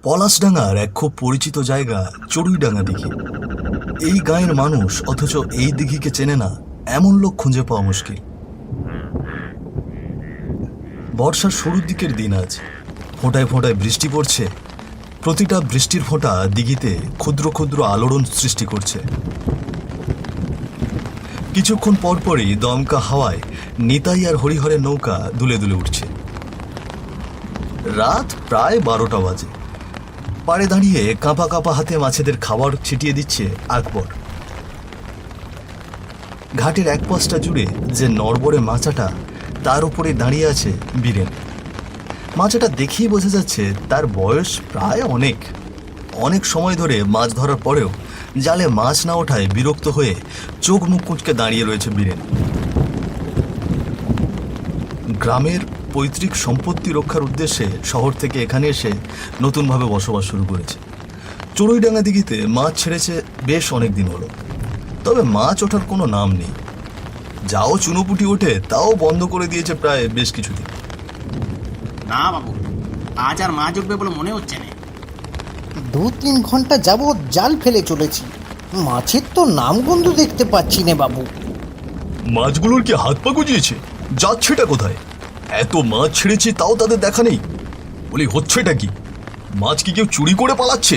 পলাশডাঙ্গার এক খুব পরিচিত জায়গা চড়ুইডাঙ্গা দিঘি। এই গাঁয়ের মানুষ অথচ এই দিঘিকে চেনে না এমন লোক খুঁজে পাওয়া মুশকিল। বর্ষার শুরুর দিকের দিন আজ। ফোঁটায় ফোঁটায় বৃষ্টি পড়ছে। প্রতিটা বৃষ্টির ফোঁটা দিঘিতে ক্ষুদ্র ক্ষুদ্র আলোড়ন সৃষ্টি করছে। কিছুক্ষণ পরপরই দমকা হাওয়ায় নিতাই আর হরিহরের নৌকা দুলে দুলে উঠছে। রাত প্রায় 12টা বাজে। পাড়ে দাঁড়িয়ে কাঁপা কাঁপা হাতে মাছেদের খাবার ছিটিয়ে দিচ্ছে আকবর। ঘাটের এক পাশটা জুড়ে যে নড়বড়ে মাচাটা, তার উপরে দাঁড়িয়ে আছে বীরেন। মাচাটা দেখেই বোঝা যাচ্ছে তার বয়স প্রায় অনেক। অনেক সময় ধরে মাছ ধরার পরেও জালে মাছ না ওঠায় বিরক্ত হয়ে চোখ মুখ কুঁচকে দাঁড়িয়ে রয়েছে বীরেন। গ্রামের পৈতৃক সম্পত্তি রক্ষার উদ্দেশ্যে শহর থেকে এখানে এসে নতুনভাবে বসবাস শুরু করেছে। চড়ুইডাঙ্গা দিঘিতে মাছ ছেড়েছে বেশ অনেক দিন হলো, তবে মাছ ওঠার কোনো নাম নেই। যাও চুনোপুটি ওঠে তাও বন্ধ করে দিয়েছে প্রায় বেশ কিছুদিন। না বাবু, আজ আর মাছ উঠবে বলে মনে হচ্ছে না। 2-3 ঘন্টা যাবৎ জাল ফেলে চলেছি, মাছের তো নামগন্ধ দেখতে পাচ্ছি না বাবু। মাছগুলোর কি হাত পা গুজিয়েছে? যাচ্ছেটা কোথায়? এত মাছ ছেড়েছি তাও তাদের দেখা নেই। বলি হচ্ছেটা কি? মাছ কি কেউ চুরি করে পালাচ্ছে?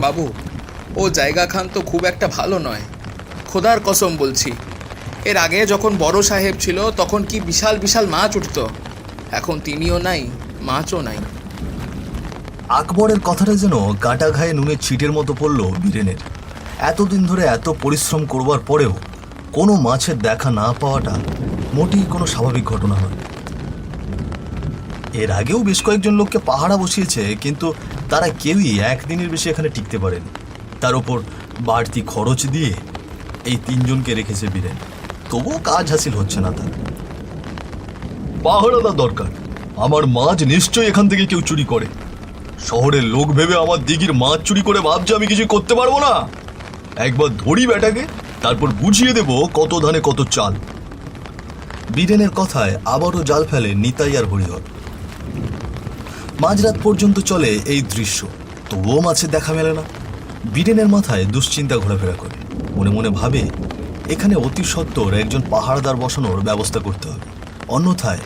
বাবু, ও জায়গা খান তো খুব একটা ভালো নয়, খোদার কসম বলছি। এর আগে যখন বড় সাহেব ছিল তখন কি বিশাল বিশাল মাছ উঠত, এখন তিনিও নাই, মাছও নাই। আকবরের কথাটা যেন কাটা ঘায়ে নুনের ছিটের মতো পড়ল বীরেনের। এতদিন ধরে এত পরিশ্রম করবার পরেও কোনো মাছের দেখা না পাওয়াটা মোটেই কোনো স্বাভাবিক ঘটনা নয়। এর আগেও বেশ কয়েকজন লোককে পাহারা বসিয়েছে, কিন্তু তারা কেউই একদিনের বেশি এখানে টিকতে পারেনি। তার উপর বাড়তি খরচ দিয়ে এই 3 জনকে রেখেছে বীরেন, তবুও কাজ হাসিল হচ্ছে না তার। পাহারাদার দরকার। আমার মাছ নিশ্চয়ই এখান থেকে কেউ চুরি করে। শহরের লোক ভেবে আমার দিঘির মাছ চুরি করে ভাবছে আমি কিছু করতে পারবো না। একবার ধরি বেটাকে, তারপর বুঝিয়ে দেব কত ধানে কত চাল। বীরেনের কথায় আবারও জাল ফেলে নিতাই আর হরিহর। মাঝরাত পর্যন্ত চলে এই দৃশ্য, তবুও মাছের দেখা মেলে না। বীরেনের মাথায় দুশ্চিন্তা ঘোরাফেরা করে। মনে মনে ভাবে এখানে অতি সত্বর একজন পাহারাদার বসানোর ব্যবস্থা করতে হবে, অন্যথায়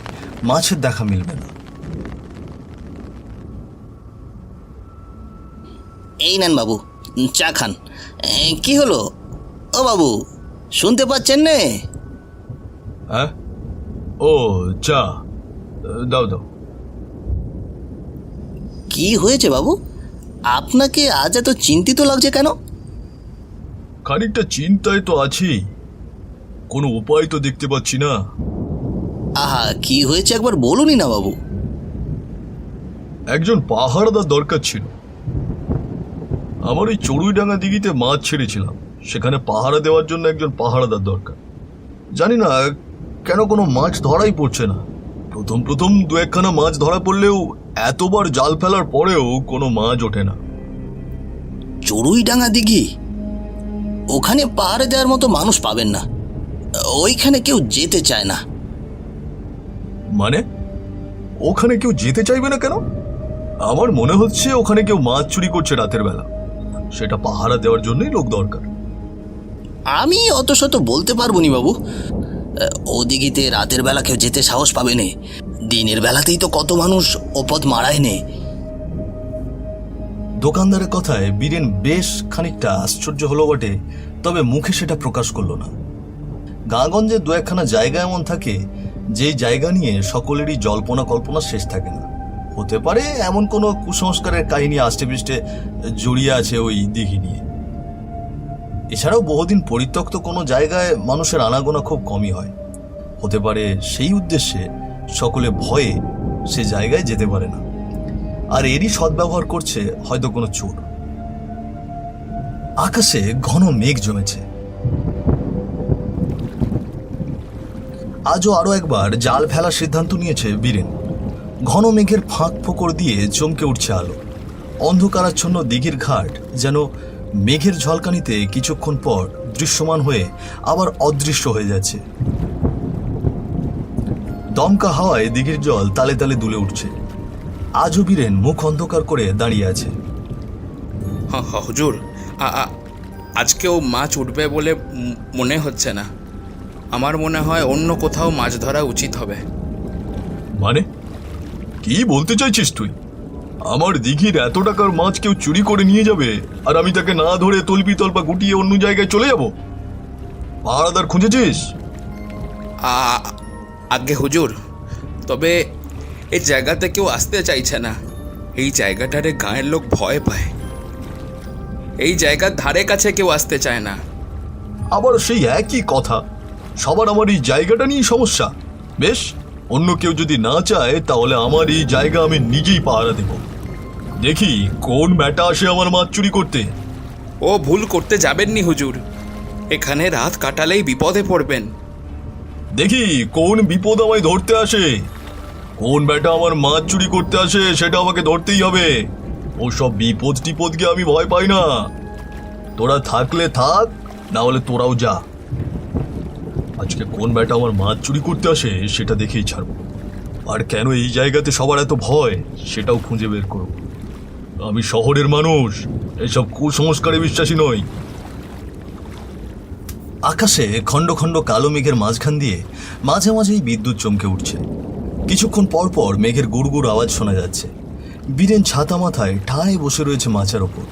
মাছের দেখা মিলবে না। এই নেন বাবু, চা খান। কি হলো ও বাবু, শুনতে পাচ্ছেন নে? হ্যাঁ, ও চা দাও দাও। কি হয়েছে বাবু, আপনাকে আজ এত চিন্তিত লাগছে কেন? খানিকটা চিন্তায় তো আছি, কোনো উপায় তো দেখতে পাচ্ছি না। আহা, কি হয়েছে একবার বলুনই না বাবু। একজন পাহারাদার দরকার ছিল। আমার ওই চড়ুইডাঙ্গা দিঘিতে মাছ ছেড়েছিলাম, সেখানে পাহারা দেওয়ার জন্য একজন পাহারাদার দরকার। জানি না কেন কোনো মাছ ধরাই পড়ছে না। প্রথম 2-1খানা মাছ ধরা পড়লেও এতবার জাল ফেলার পরেও কোনো মাছ ওঠে না। চড়ুইডাঙ্গা দিঘি, ওখানে পাহাড়ে দেওয়ার মতো মানুষ পাবেন না, ওইখানে কেউ যেতে চায় না। মানে ওখানে কেউ যেতে চাইবে না কেন? আমার মনে হচ্ছে ওখানে কেউ মাছ চুরি করছে রাতের বেলা, সেটা পাহারা দেওয়ার জন্যই লোক দরকার। আমি অত শত বলতে পারবো নি বাবু, ও দিঘিতে রাতের বেলা কেউ যেতে সাহস পাবে নে, দিনের বেলাতেই তো কত মানুষ ওপদ মারায় নে। দোকানদারের কথায় বীরেন বেশ খানিকটা আশ্চর্য হলো বটে, তবে মুখে সেটা প্রকাশ করল না। গাঁগঞ্জে 2-1খানা জায়গা এমন থাকে যেই জায়গা নিয়ে সকলেরই জল্পনা কল্পনা শেষ থাকে না। হতে পারে এমন কোনো কুসংস্কারের কাহিনী আষ্টে পৃষ্ঠে জড়িয়ে আছে ওই দিঘি নিয়ে। এছাড়াও বহুদিন পরিত্যক্ত কোনো জায়গায় মানুষের আনাগোনা খুব কমই হয়। হতে পারে সেই উদ্দেশ্যে সকলে ভয়ে সে জায়গায় যেতে পারে না, আর এরই সদ্ব্যবহার করছে হয়তো কোনো চোর। আকাশে ঘন মেঘ জমেছে। আজও আরো একবার জাল ফেলার সিদ্ধান্ত নিয়েছে বীরেন। ঘন মেঘের ফাঁক ফোকর দিয়ে চমকে উঠছে আলো। অন্ধকারাচ্ছন্ন দিঘির ঘাট যেন মেঘের ঝলকানিতে কিছুক্ষণ পর দৃশ্যমান হয়ে আবার অদৃশ্য হয়ে যাচ্ছে। দমকা হাওয়ায় দিঘির জল তালে তালে দুলে উঠছে। আজও বীরেন মুখ অন্ধকার করে দাঁড়িয়ে আছে। হুজুর, আজকেও মাছ উঠবে বলে মনে হচ্ছে না। আমার মনে হয় অন্য কোথাও মাছ ধরা উচিত হবে। মানে কি বলতে চাইছিস তুই? আমার দিঘির এত টাকার মাছ কেউ চুরি করে নিয়ে যাবে আর আমি তাকে না ধরে তলপি তলপা গুটিয়ে অন্য জায়গায় চলে যাব? পাহারাদার খুঁজেছিস? আগে হুজুর, তবে এই জায়গাতে কেউ আসতে চাইছে না। এই জায়গাটারে গাঁয়ের লোক ভয় পায়। এই জায়গার ধারে কাছে কেউ আসতে চায় না। আবার সেই একই কথা, সবার আমার এই জায়গাটা নিয়ে সমস্যা। বেশ, অন্য কেউ যদি না চায় তাহলে আমার এই জায়গা আমি নিজেই পাহারা দেব। দেখি কোন ব্যাটা আসে আমার মাছ চুরি করতে। ও ভুল করতে যাবেননি হুজুর, এখানে রাত কাটালেই বিপদে পড়বেন। দেখি কোন বিপদ আমায় ধরতে আসে। কোন ব্যাটা আমার মাছ চুরি করতে আসে সেটা আমাকে ধরতেই হবে। ওসব বিপদ টিপদকে আমি ভয় পাই না। তোরা থাকলে থাক, না হলে তোরাও যা। আজকে কোন ব্যাটা আমার মাছ চুরি করতে আসে সেটা দেখেই ছাড়বো। আর কেন এই জায়গাতে সবার এত ভয় সেটাও খুঁজে বের করব। আমি শহরের মানুষ, এসব কুসংস্কারে বিশ্বাসী নই। আকাশে খণ্ড খণ্ড কালো মেঘের মাঝখান দিয়ে মাঝে মাঝেই বিদ্যুৎ চমকে উঠছে। কিছুক্ষণ পর পর মেঘের গুড়গুড় আওয়াজ শোনা যাচ্ছে। বীরেন ছাতা মাথায় ঠায় বসে রয়েছে মাচার ওপর।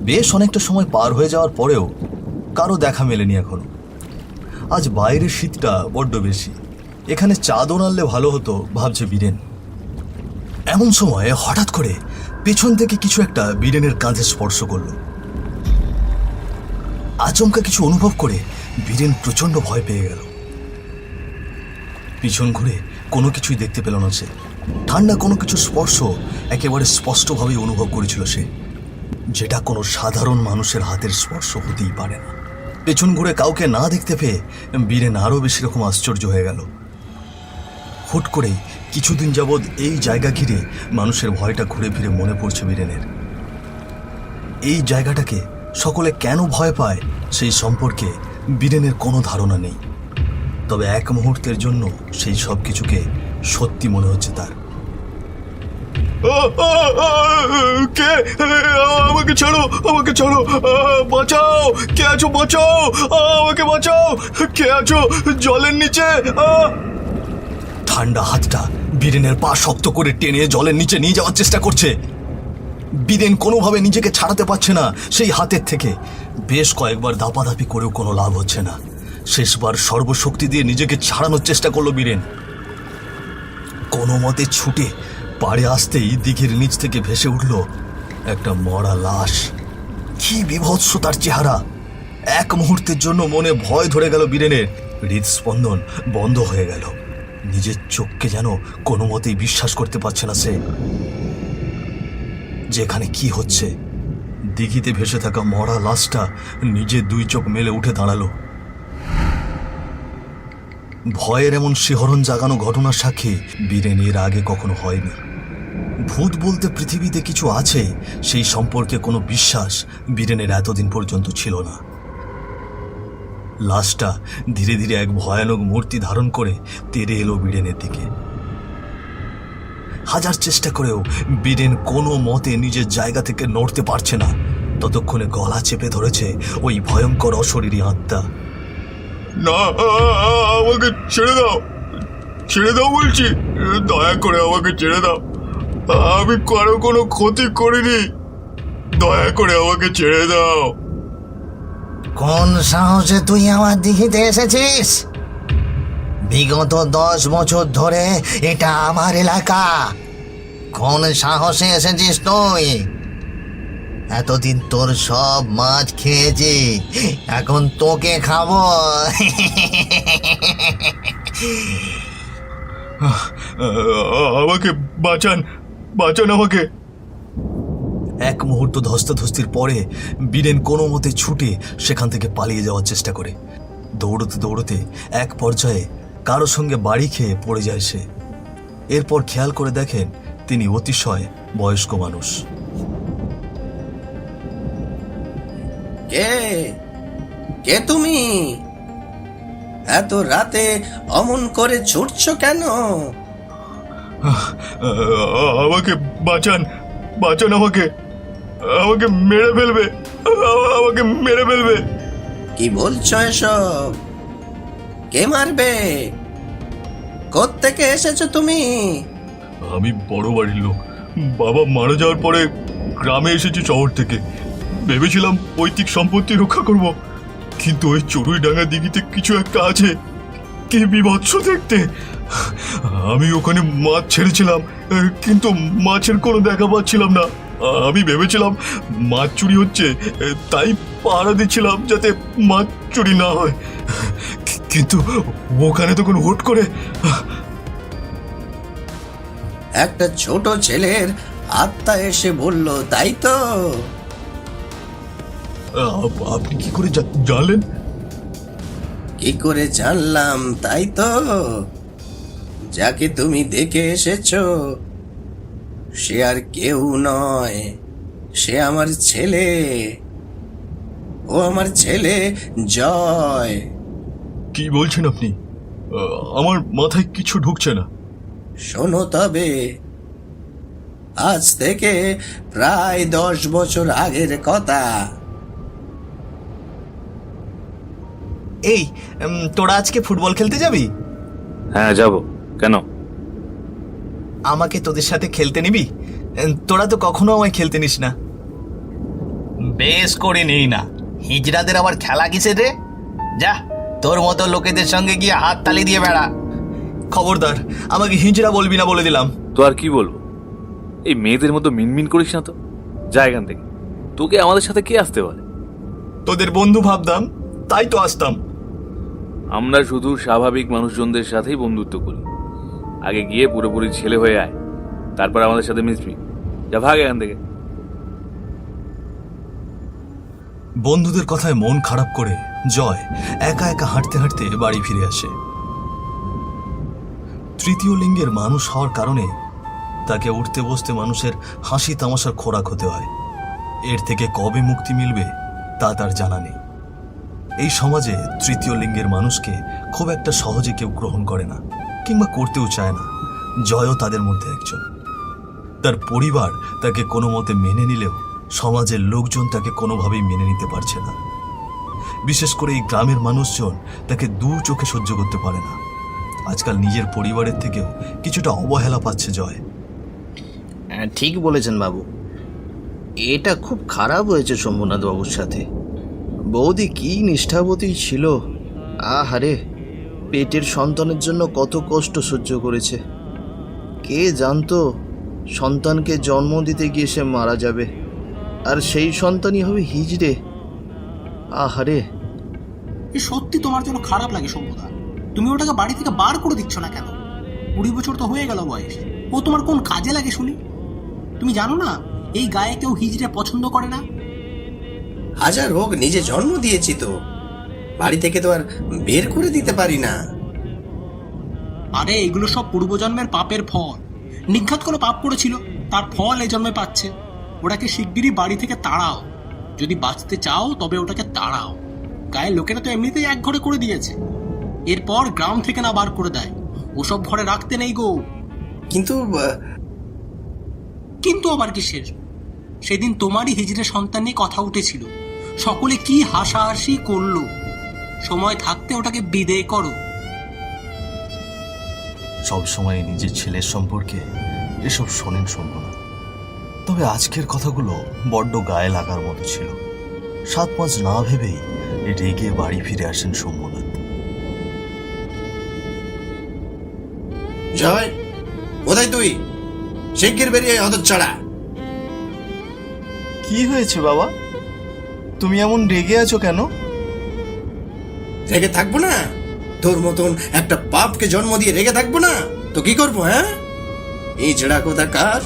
বেশ অনেকটা সময় পার হয়ে যাওয়ার পরেও কারো দেখা মেলেনি এখনো। আজ বাইরের শীতটা বড্ড বেশি, এখানে চাদর আনলে ভালো হতো ভাবছে বীরেন। এমন সময় হঠাৎ করে পেছন থেকে কিছু একটা বীরেনের কাঁধে স্পর্শ করলো। আচমকা কিছু অনুভব করে বীরেন প্রচন্ড ভয় পেয়ে গেল। পিছন ঘুরে কোনো কিছুই দেখতে পেল না সে। ঠান্ডা কোনো কিছু স্পর্শ একেবারে স্পষ্টভাবে অনুভব করেছিল সে, যেটা কোনো সাধারণ মানুষের হাতের স্পর্শ হতেই পারে না। পেছন ঘুরে কাউকে না দেখতে পেয়ে বীরেন আরও বেশি রকম আশ্চর্য হয়ে গেল। হুট করে কিছুদিন যাবৎ এই জায়গা ঘিরে মানুষের ভয়টা ঘুরে ফিরে মনে পড়ছে বীরেনের। এই জায়গাটাকে সকলে কেন ভয় পায় সেই সম্পর্কে বীরেনের কোনো ধারণা নেই। তবে এক মুহূর্তের জন্য সেই সব কিছুকে সত্যি মনে হচ্ছে তার। কে? আমাকে ছাড়ো, আমাকে ছাড়ো, বাঁচাও! কে আছো? বাঁচাও, আমাকে বাঁচাও! কে আছো জলের নিচে? ঠান্ডা হাতটা বীরেনের পা শক্ত করে টেনে জলের নিচে নিয়ে যাওয়ার চেষ্টা করছে। বীরেন কোনোভাবে নিজেকে ছাড়াতে পারছে না সেই হাতের থেকে। বেশ কয়েকবার দাপাদাপি করেও কোনো লাভ হচ্ছে না। শেষবার সর্বশক্তি দিয়ে নিজেকে ছাড়ানোর চেষ্টা করলো বীরেন। কোনো মতে ছুটে পাড়ে আসতেই দিঘির নিচ থেকে ভেসে উঠল একটা মরা লাশ। কি বিভৎস তার চেহারা! এক মুহূর্তের জন্য মনে ভয় ধরে গেল বীরেনের। হৃদস্পন্দন বন্ধ হয়ে গেল। নিজের চোখকে যেন কোনো মতেই বিশ্বাস করতে পারছে না সে, যেখানে কি হচ্ছে। দিঘিতে ভেসে থাকা মরা লাশটা নিজের দুই চোখ মেলে উঠে দাঁড়ালো। ভয়ের এমন শিহরণ জাগানো ঘটনার সাক্ষী বীরেন এর আগে কখনো হয়নি। ভূত বলতে পৃথিবীতে কিছু আছে সেই সম্পর্কে কোনো বিশ্বাস বীরেনের এতদিন পর্যন্ত ছিল না। লাশটা ধীরে ধীরে এক ভয়ানক মূর্তি ধারণ করে তেড়ে এলো বীরেনের দিকে। হাজার চেষ্টা করেও বীরেন কোনো মতে নিজের জায়গা থেকে নড়তে পারছে না। ততক্ষণে গলা চেপে ধরেছে ওই ভয়ঙ্কর অশরীরী আত্মা। না, আমাকে ছেড়ে দাও, ছেড়ে দাও বলছি, দয়া করে আমাকে ছেড়ে দাও। আমি কারো কোনো ক্ষতি করিনি, দয়া করে আমাকে ছেড়ে দাও। কোন সাহসে তুই আমার দিঘিতে এসেছিস? বিগত 10 বছর ধরে এটা আমার এলাকা। কোন সাহসে এসেছিস তুই? এতদিন তোর সব মাছ খেয়েছি, এখন তোকে খাবো। আমাকে বাঁচান, বাঁচান আমাকে। এক মুহূর্ত ধস্তাধস্তির পরে বীরেন কোনো মতে ছুটে সেখান থেকে পালিয়ে যাওয়ার চেষ্টা করে। দৌড়তে দৌড়তে এক পর্যায়ে কারো সঙ্গে বাড়ি খেয়ে পড়ে যায় সে। এরপর খেয়াল করে দেখেন তিনি অতিশয় বয়স্ক মানুষ। কে কে তুমি? এত রাতে অমন করে ছুটছো কেন? আমাকে বাঁচান, বাঁচান আমাকে, আমাকে মেরে ফেলবে, আমাকে মেরে ফেলবে। কি বলছো এসব? কে মারবে? কোত্থেকে এসেছো তুমি? আমি বড় বাড়ির লোক, বাবা মারা যাওয়ার পরে গ্রামে এসেছি শহর থেকে। ভেবেছিলাম পৈতৃক সম্পত্তি রক্ষা করব, কিন্তু ওই চড়ুইডাঙ্গা দিঘিতে কিছু একটা আছে, কি বিভৎস দেখতে। আমি ওখানে মাছ ছেড়েছিলাম, কিন্তু মাছের কোনো দেখা পাচ্ছিলাম না। আমি ভেবেছিলাম মাছ চুরি হচ্ছে, তাই পাহারা দিচ্ছিলাম যাতে মাছ চুরি না হয়, কিন্তু ওখানে তখন হুট করে একটা ছোট ছেলের আত্মা এসে বলল, তাই তো? আপনি কি করে জানলেন? কি করে জানলাম তাই তো? যাকে তুমি দেখে এসেছো সে আর কেউ নয়, সে আমার ছেলে। ও আমার ছেলে জয়। কি বলছেন আপনি? আমার মাথায় কিছু ঢুকছে না। শোনো তবে, আজ থেকে প্রায় 10 বছর আগের কথা। এই তোরা আজকে ফুটবল খেলতে যাবি? হ্যাঁ যাব। কেন? আমাকে তোদের সাথে খেলতে নিবি? তোরা তো কখনো আমায় খেলতে নিস না। বেশ করে নেই না, হিজড়াদের আবার খেলা কিসের রে? যা, তোর মতো লোকেদের সঙ্গে গিয়ে হাত তালি দিয়ে বেড়া। খবরদার আমাকে হিজড়া বলবি না, বলে দিলাম। তো আর কি বলবো? এই মেয়েদের মতো মিনমিন করিস না তো, যা এখান থেকে। তোকে আমাদের সাথে কে আসতে বলে? তোদের বন্ধু ভাবতাম, তাই তো আসতাম। আমরা শুধু স্বাভাবিক মানুষজনদের সাথেই বন্ধুত্ব করি। আগে গিয়ে পুরোপুরি ছেলে হয়ে আয়, তারপর আমাদের সাথে মিশবি। যা, ভাগ এখান থেকে। বন্ধুদের কথায় মন খারাপ করে জয় একা একা হাঁটতে হাঁটতে বাড়ি ফিরে আসে। তৃতীয় লিঙ্গের মানুষ হওয়ার কারণে তাকে উঠতে বসতে মানুষের হাসি তামাশার খোরাক হতে হয়। এর থেকে কবে মুক্তি মিলবে তা তার জানা নেই। এই সমাজে তৃতীয় লিঙ্গের মানুষকে খুব একটা সহজে কেউ গ্রহণ করে না, কিংবা করতেও চায় না। জয়ও তাদের মধ্যে একজন। তার পরিবার তাকে কোনো মতে মেনে নিলেও সমাজের লোকজন তাকে কোনোভাবেই মেনে নিতে পারছে না। বিশেষ করে এই গ্রামের মানুষজন তাকে দু চোখে সহ্য করতে পারে না। আজকাল নিজের পরিবারের থেকেও কিছুটা অবহেলা পাচ্ছে জয়। ঠিক বলেছেন বাবু, এটা খুব খারাপ হয়েছে শম্ভুনাথ বাবুর সাথে। বৌদি কি নিষ্ঠাবতী ছিল, আহারে, পেটের সন্তানের জন্য কত কষ্ট সহ্য করেছে। কে জানতো সন্তানকে জন্ম দিতে গিয়ে সে মারা যাবে, আর সেই সন্তানই হবে হিজড়ে। আহারে। এ সত্যি তোমার জন্য খারাপ লাগে শম্ভুদা। তুমি ওটাকে বাড়ি থেকে বার করে দিচ্ছ না কেন? 20 বছর তো হয়ে গেল বয়স। ও তোমার কোন কাজে লাগে শুনি? তুমি জানো না এই গায়ে কেউ হিজড়ে পছন্দ করে না? হাজার হোক নিজে জন্ম দিয়েছি তো, বাড়ি থেকে তো আর বের করে দিতে পারি না। আরে এগুলো সব পূর্বজন্মের পাপের ফল। নিঘাত কোনো পাপ করেছিল, তার ফল এই জন্মে পাচ্ছে। ওটাকে শিগগিরই বাড়ি থেকে তাড়াও। যদি বাঁচতে চাও তবে ওটাকে তাড়াও। গায়ের লোকেরা তো এমনিতেই এক ঘরে করে দিয়েছে, এরপর গ্রাম থেকে না বার করে দেয়। ওসব ঘরে রাখতে নেই গো। কিন্তু কিন্তু আবার কিসের? সেদিন তোমারই হিজড়ে সন্তান নিয়ে কথা উঠেছিল, সকলে কি হাসাহাসি করলো। সময় থাকতে ওটাকে বিদেয় করো। সব সময় নিজের ছেলের সম্পর্কে এসব শোনেন শম্ভুনাথ। তবে আজকের কথাগুলো বড্ড গায়ে লাগার মতো ছিল। 7 মাস না ভেবেই রেগে বাড়ি ফিরে আসেন শম্ভুনাথ। জয়, কোথায় তুই? শিগগির বেরিয়ে হতচ্ছাড়া। কি হয়েছে বাবা, তুমি এমন রেগে আছো কেন? রেগে থাকবো না? তোর মতন একটা পাপকে জন্ম দিয়ে রেগে থাকবো না তো কি করবো? হ্যাঁ, এই জেড়া কোথাকার।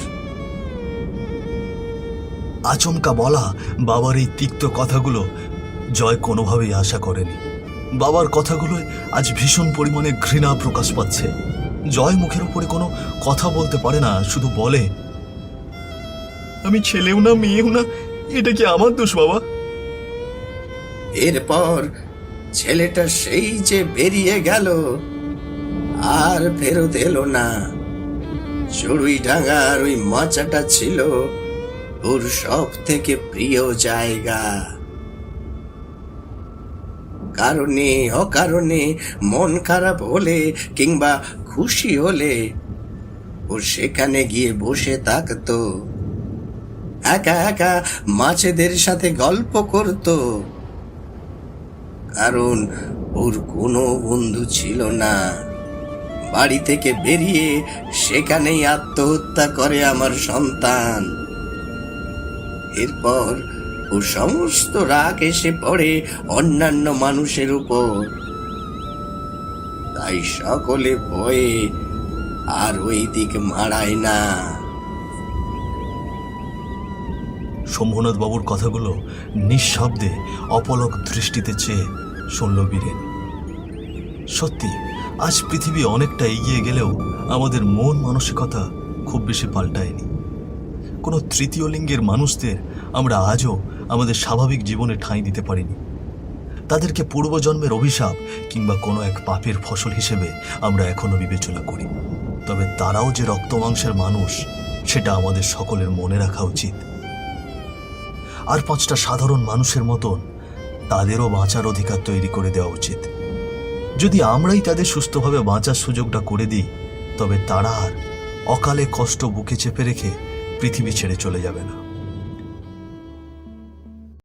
আচমকা বলা বাবার এই তিক্ত কথাগুলো জয় কোনোভাবেই আশা করেনি। বাবার কথাগুলোয় আজ ভীষণ পরিমাণে ঘৃণা প্রকাশ পাচ্ছে। জয় মুখের উপরে কোনো কথা বলতে পারে না, শুধু বলে, আমি ছেলেও না মেয়েও না, এটা কি আমার দোষ বাবা? এরপর ছেলেটা সেই যে বেরিয়ে গেল, আর ফেরত এলো না। চড়ুইডাঙ্গার ওই মাচাটা ছিল ওর সব থেকে প্রিয় জায়গা। কারণে অকারণে মন খারাপ হলে কিংবা খুশি হলে ও সেখানে গিয়ে বসে থাকতো, একা একা মাছেদের সাথে গল্প করত। কারণ ওর কোনো বন্ধু ছিল না। বাড়ি থেকে বেরিয়ে সেখানেই আত্মহত্যা করে আমার সন্তান। এরপর ও সমস্ত রাগ এসে পড়ে অন্যান্য মানুষের উপর। তাই সকলে ভয়ে আর ওই দিক মাড়ায় না। শম্ভুনাথ বাবুর কথাগুলো নিঃশব্দে অপলক দৃষ্টিতে চেয়ে শুনল বীরেন। সত্যি আজ পৃথিবী অনেকটা এগিয়ে গেলেও আমাদের মন মানসিকতা খুব বেশি পাল্টায়নি। কোনো তৃতীয় লিঙ্গের মানুষদের আমরা আজও আমাদের স্বাভাবিক জীবনে ঠাঁই দিতে পারিনি। তাদেরকে পূর্বজন্মের অভিশাপ কিংবা কোনো এক পাপের ফসল হিসেবে আমরা এখনো বিবেচনা করি। তবে তারাও যে রক্ত মাংসের মানুষ সেটা আমাদের সকলের মনে রাখা উচিত। আর 5টা সাধারণ মানুষের মতন তাদেরও বাঁচার অধিকার তৈরি করে দেওয়া উচিত। যদি আমরাই তাদের সুস্থভাবে বাঁচার সুযোগটা করে দিই, তবে তারা আর অকালে কষ্ট বুকে চেপে রেখে পৃথিবী ছেড়ে চলে যাবে না।